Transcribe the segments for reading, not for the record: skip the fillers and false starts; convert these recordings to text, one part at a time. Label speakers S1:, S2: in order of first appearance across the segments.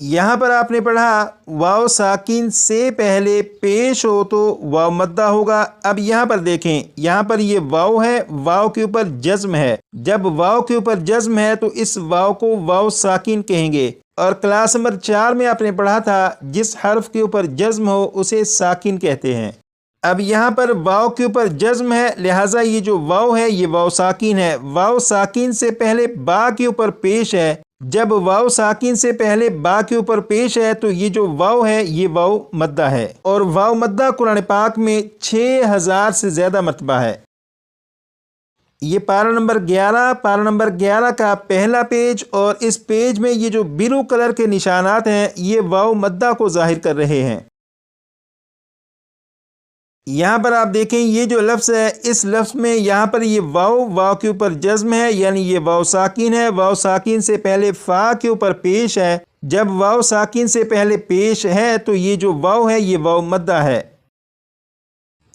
S1: یہاں پر آپ نے پڑھا واو ساکن سے پہلے پیش ہو تو واو مدہ ہوگا۔ اب یہاں پر دیکھیں، یہاں پر یہ واو ہے، واو کے اوپر جزم ہے۔ جب واو کے اوپر جزم ہے تو اس واو کو واو ساکن کہیں گے، اور کلاس نمبر 4 میں آپ نے پڑھا تھا جس حرف کے اوپر جزم ہو اسے ساکن کہتے ہیں۔ اب یہاں پر واو کے اوپر جزم ہے، لہٰذا یہ جو واو ہے یہ واو ساکن ہے۔ واو ساکن سے پہلے با کے اوپر پیش ہے۔ جب واو ساکن سے پہلے با کے اوپر پیش ہے تو یہ جو واو ہے یہ واو مدہ ہے، اور واو مدہ قرآن پاک میں 6000 سے زیادہ مرتبہ ہے۔ یہ پارہ نمبر 11 کا پہلا پیج، اور اس پیج میں یہ جو بلو کلر کے نشانات ہیں یہ واو مدہ کو ظاہر کر رہے ہیں۔ یہاں پر آپ دیکھیں یہ جو لفظ ہے، اس لفظ میں یہاں پر یہ واو کے اوپر جزم ہے، یعنی یہ واو ساکن ہے۔ واو ساکن سے پہلے فا کے اوپر پیش ہے۔ جب واو ساکن سے پہلے پیش ہے تو یہ جو واو ہے یہ واو مدہ ہے۔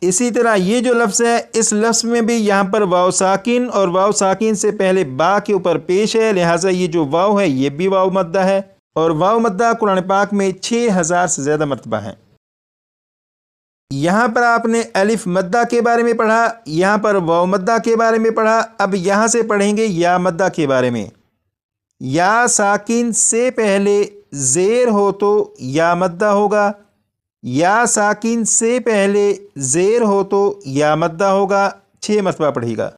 S1: اسی طرح یہ جو لفظ ہے، اس لفظ میں بھی یہاں پر واو ساکن اور واو ساکن سے پہلے با کے اوپر پیش ہے، لہٰذا یہ جو واو ہے یہ بھی واو مدہ ہے، اور واو مدہ قرآن پاک میں 6000 سے زیادہ مرتبہ ہے۔ یہاں پر آپ نے الف مدہ کے بارے میں پڑھا، یہاں پر واو مدہ کے بارے میں پڑھا۔ اب یہاں سے پڑھیں گے یا مدہ کے بارے میں۔ یا ساکن سے پہلے زیر ہو تو یا مدہ ہوگا، یا ساکن سے پہلے زیر ہو تو یا مدہ ہوگا، 6 مرتبہ پڑھے گا۔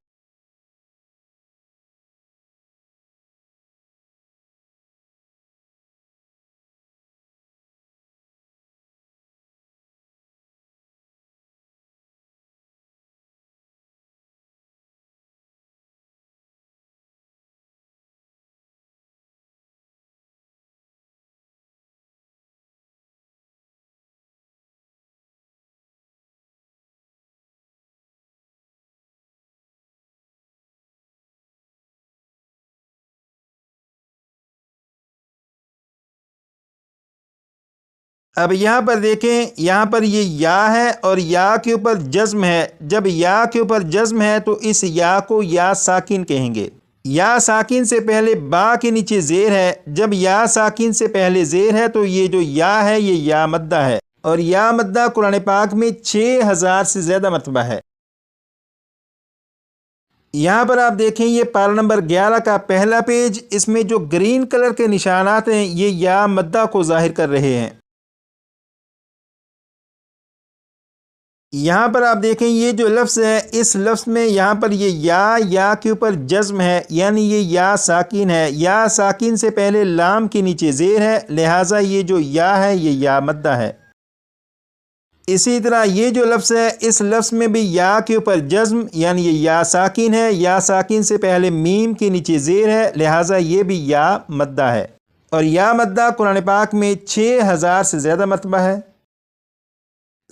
S1: اب یہاں پر دیکھیں، یہاں پر یہ یا ہے اور یا کے اوپر جزم ہے۔ جب یا کے اوپر جزم ہے تو اس یا کو یا ساکن کہیں گے۔ یا ساکن سے پہلے با کے نیچے زیر ہے۔ جب یا ساکن سے پہلے زیر ہے تو یہ جو یا ہے یہ یا مدہ ہے، اور یا مدہ قرآن پاک میں 6000 سے زیادہ مرتبہ ہے۔ یہاں پر آپ دیکھیں یہ پارہ نمبر 11 کا پہلا پیج، اس میں جو گرین کلر کے نشانات ہیں یہ یا مدہ کو ظاہر کر رہے ہیں۔ یہاں پر آپ دیکھیں یہ جو لفظ ہے، اس لفظ میں یہاں پر یہ یا کے اوپر جزم ہے، یعنی یہ یا ساکن ہے۔ یا ساکن سے پہلے لام کے نیچے زیر ہے، لہٰذا یہ جو یا ہے یہ یا مدہ ہے۔ اسی طرح یہ جو لفظ ہے، اس لفظ میں بھی یا کے اوپر جزم، یعنی یہ یا ساکن ہے۔ یا ساکن سے پہلے میم کے نیچے زیر ہے، لہٰذا یہ بھی یا مدہ ہے، اور یا مدہ قرآن پاک میں 6000 سے زیادہ مرتبہ ہے۔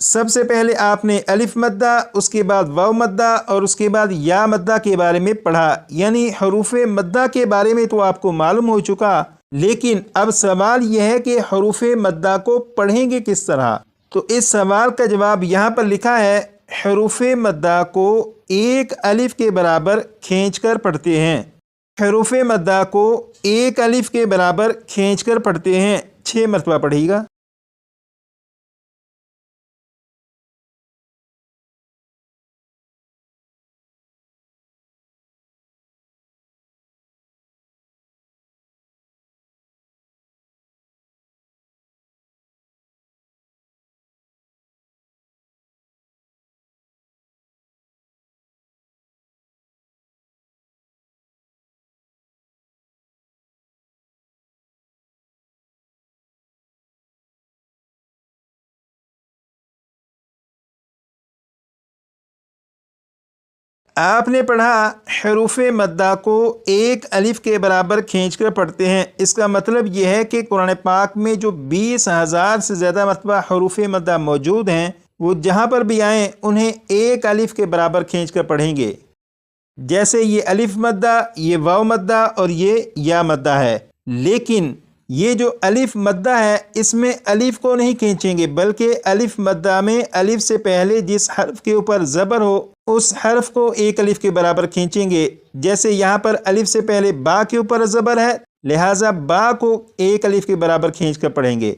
S1: سب سے پہلے آپ نے الف مدہ، اس کے بعد واو مدہ، اور اس کے بعد یا مدہ کے بارے میں پڑھا، یعنی حروف مدہ کے بارے میں تو آپ کو معلوم ہو چکا، لیکن اب سوال یہ ہے کہ حروف مدہ کو پڑھیں گے کس طرح؟ تو اس سوال کا جواب یہاں پر لکھا ہے، حروف مدہ کو ایک الف کے برابر کھینچ کر پڑھتے ہیں۔ حروف مدہ کو ایک الف کے برابر کھینچ کر پڑھتے ہیں، 6 مرتبہ پڑھے گا۔ آپ نے پڑھا حروف مدہ کو ایک الف کے برابر کھینچ کر پڑھتے ہیں، اس کا مطلب یہ ہے کہ قرآن پاک میں جو 20,000 سے زیادہ مرتبہ حروف مدہ موجود ہیں، وہ جہاں پر بھی آئیں انہیں ایک الف کے برابر کھینچ کر پڑھیں گے۔ جیسے یہ الف مدہ، یہ واو مدہ اور یہ یا مدہ ہے، لیکن یہ جو الف مدہ ہے اس میں الف کو نہیں کھینچیں گے، بلکہ الف مدہ میں الف سے پہلے جس حرف کے اوپر زبر ہو اس حرف کو ایک الف کے برابر کھینچیں گے۔ جیسے یہاں پر الف سے پہلے با کے اوپر زبر ہے، لہٰذا با کو ایک الف کے برابر کھینچ کر پڑھیں گے۔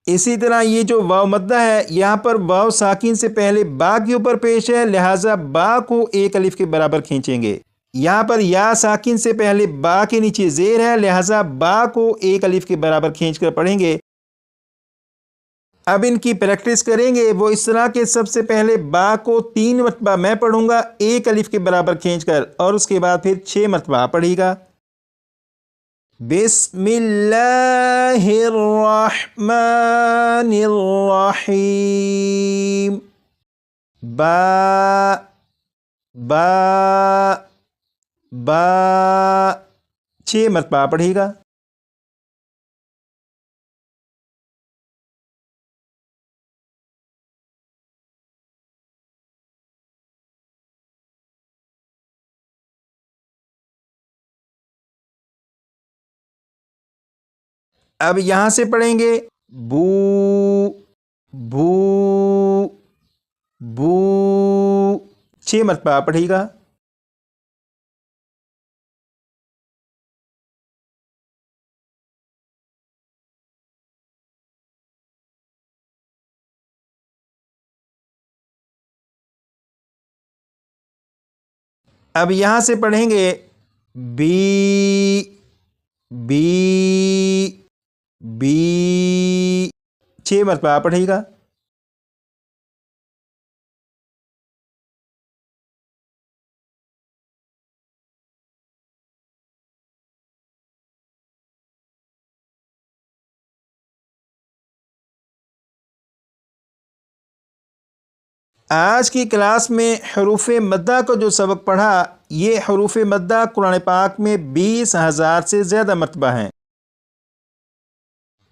S1: اسی طرح یہ جو واو مدہ ہے یہاں پر واو ساکن سے پہلے با کے اوپر پیش ہے، لہٰذا با کو ایک الف کے برابر کھینچیں گے۔ یہاں پر یا ساکن سے پہلے با کے نیچے زیر ہے، لہٰذا با کو ایک الف کے برابر کھینچ کر پڑھیں گے۔ اب ان کی پریکٹس کریں گے وہ اس طرح کہ سب سے پہلے با کو 3 مرتبہ میں پڑھوں گا ایک الف کے برابر کھینچ کر، اور اس کے بعد پھر 6 مرتبہ آپ پڑھیے گا۔ بسم اللہ الرحمن الرحیم۔ با با با 6 مرتبہ پڑھیے گا۔ اب یہاں سے پڑھیں گے بو بو بو 6 مرتبہ پڑھیے گا۔ اب یہاں سے پڑھیں گے بی بی بی 6 مرتبہ پڑھیے گا۔ آج کی کلاس میں حروف مدہ کو جو سبق پڑھا، یہ حروف مدہ قرآن پاک میں 20,000 سے زیادہ مرتبہ ہیں۔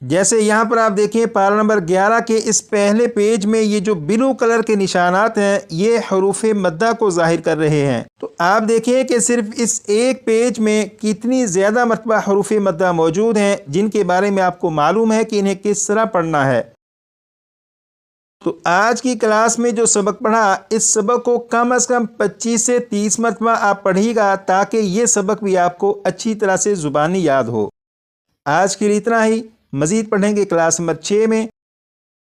S1: جیسے یہاں پر آپ دیکھیں پارہ نمبر 11 کے اس پہلے پیج میں یہ جو بلو کلر کے نشانات ہیں یہ حروف مدہ کو ظاہر کر رہے ہیں۔ تو آپ دیکھیں کہ صرف اس ایک پیج میں کتنی زیادہ مرتبہ حروف مدہ موجود ہیں جن کے بارے میں آپ کو معلوم ہے کہ انہیں کس طرح پڑھنا ہے۔ تو آج کی کلاس میں جو سبق پڑھا، اس سبق کو کم از کم 25 سے 30 مرتبہ آپ پڑھیے گا تاکہ یہ سبق بھی آپ کو اچھی طرح سے زبانی یاد ہو۔ آج کے لیے اتنا ہی، مزید پڑھیں گے کلاس نمبر 6 میں۔